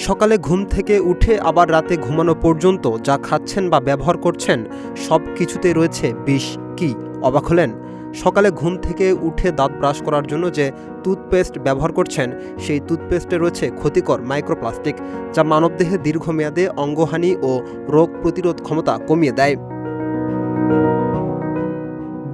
সকালে ঘুম থেকে উঠে আবার রাতে ঘুমানো পর্যন্ত যা খাচ্ছেন বা ব্যবহার করছেন সব কিছুতে রয়েছে বিষ। কি অবাক হলেন? সকালে ঘুম থেকে উঠে দাঁত ব্রাশ করার জন্য যে টুথপেস্ট ব্যবহার করছেন সেই টুথপেস্টে রয়েছে ক্ষতিকর মাইক্রোপ্লাস্টিক, যা মানবদেহে দীর্ঘমেয়াদে অঙ্গহানি ও রোগ প্রতিরোধ ক্ষমতা কমিয়ে দেয়।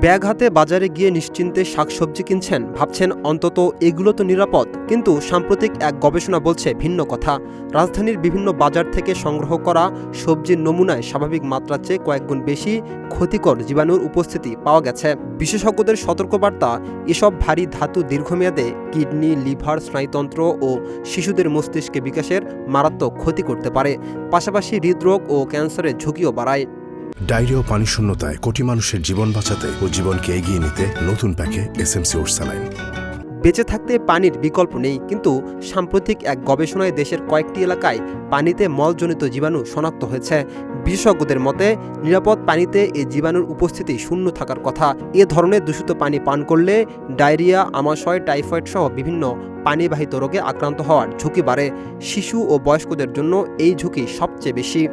ব্যাগ হাতে বাজারে গিয়ে নিশ্চিন্তে শাকসবজি কিনছেন, ভাবছেন অন্তত এগুলো তো নিরাপদ। কিন্তু সাম্প্রতিক এক গবেষণা বলছে ভিন্ন কথা। রাজধানীর বিভিন্ন বাজার থেকে সংগ্রহ করা সবজির নমুনায় স্বাভাবিক মাত্রার চেয়ে কয়েক গুণ বেশি ক্ষতিকর জীবাণুর উপস্থিতি পাওয়া গেছে। বিশেষজ্ঞদের সতর্কবার্তা, এসব ভারী ধাতু দীর্ঘমেয়াদে কিডনি, লিভার, স্নায়ুতন্ত্র ও শিশুদের মস্তিষ্কে বিকাশের মারাত্মক ক্ষতি করতে পারে, পাশাপাশি হৃদরোগ ও ক্যান্সারের ঝুঁকিও বাড়ায়। ডায়রিয়া ও পানি শূন্যতায় কোটি মানুষের জীবন বাঁচাতে ও জীবনকে এগিয়ে নিতে নতুন প্যাকে এসএমসি ওটস স্যালাইন। বেঁচে থাকতে পানির বিকল্প নেই, কিন্তু সাম্প্রতিক এক গবেষণায় দেশের কয়েকটি এলাকায় পানিতে মলজনিত জীবাণু শনাক্ত হয়েছে। বিশেষজ্ঞদের মতে নিরাপদ পানিতে এই জীবাণুর উপস্থিতি শূন্য থাকার কথা। এ ধরনের দূষিত পানি পান করলে ডায়রিয়া, আমাশয়, টাইফয়েড সহ বিভিন্ন পানিবাহিত রোগে আক্রান্ত হওয়ার ঝুঁকি বাড়ে। শিশু ও বয়স্কদের জন্য এই ঝুঁকি সবচেয়ে বেশি।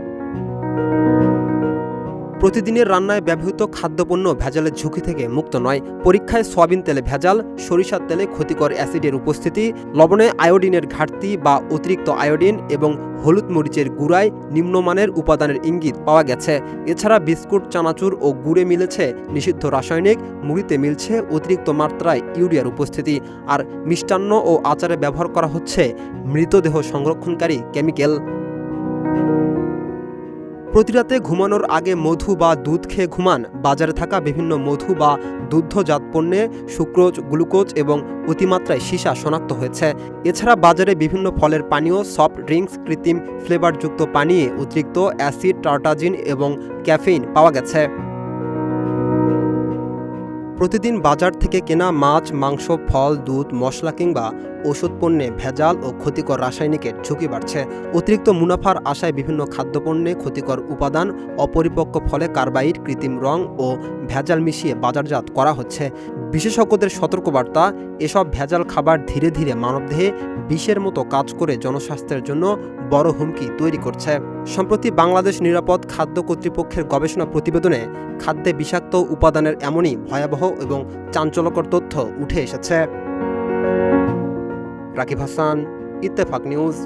প্রতিদিনের রান্নায় ব্যবহৃত খাদ্যপণ্য ভেজালের ঝুঁকি থেকে মুক্ত নয়। পরীক্ষায় সয়াবিন তেলে ভেজাল, সরিষার তেলে ক্ষতিকর অ্যাসিডের উপস্থিতি, লবণে আয়োডিনের ঘাটতি বা অতিরিক্ত আয়োডিন এবং হলুদ মরিচের গুঁড়ায় নিম্নমানের উপাদানের ইঙ্গিত পাওয়া গেছে। এছাড়া বিস্কুট, চানাচুর ও গুড়ে মিলেছে নিষিদ্ধ রাসায়নিক, মুড়িতে মিলছে অতিরিক্ত মাত্রায় ইউরিয়ার উপস্থিতি, আর মিষ্টান্ন ও আচারে ব্যবহার করা হচ্ছে মৃতদেহ সংরক্ষণকারী কেমিক্যাল। প্রতিরাতে ঘুমানোর আগে মধু বা দুধ খেয়ে ঘুমান। বাজারে থাকা বিভিন্ন মধু বা দুগ্ধজাত পণ্যে সুক্রোজ, গ্লুকোজ এবং অতিমাত্রায় সীসা শনাক্ত হয়েছে। এছাড়া বাজারে বিভিন্ন ফলের পানীয়, সফট ড্রিঙ্কস, কৃত্রিম ফ্লেভারযুক্ত পানীয়ে অতিরিক্ত অ্যাসিড, টার্টাজিন এবং ক্যাফেইন পাওয়া গেছে। প্রতিদিন বাজার থেকে কেনা মাছ, মাংস, ফল, দুধ, মশলা কিংবা ওষুধ পণ্যে ভেজাল ও ক্ষতিকর রাসায়নিকের ঝুঁকি বাড়ছে। অতিরিক্ত মুনাফার আশায় বিভিন্ন খাদ্যপণ্যে ক্ষতিকর উপাদান, অপরিপক্ক ফলে কার্বাইড, কৃত্রিম রং ও ভেজাল মিশিয়ে বাজারজাত করা হচ্ছে। বিশেষজ্ঞদের সতর্কবার্তা, এসব ভেজাল খাবার ধীরে ধীরে মানবদেহে বিষের মতো কাজ করে জনস্বাস্থ্যের জন্য বড় হুমকি তৈরি করছে। সম্প্রতি বাংলাদেশ নিরাপদ খাদ্য কর্তৃপক্ষের গবেষণা প্রতিবেদনে খাদ্যে বিষাক্ত উপাদানের এমনই ভয়াবহ এবং চাঞ্চল্যকর তথ্য উঠে এসেছে। রাকিব হাসান, ইত্তেফাক নিউজ।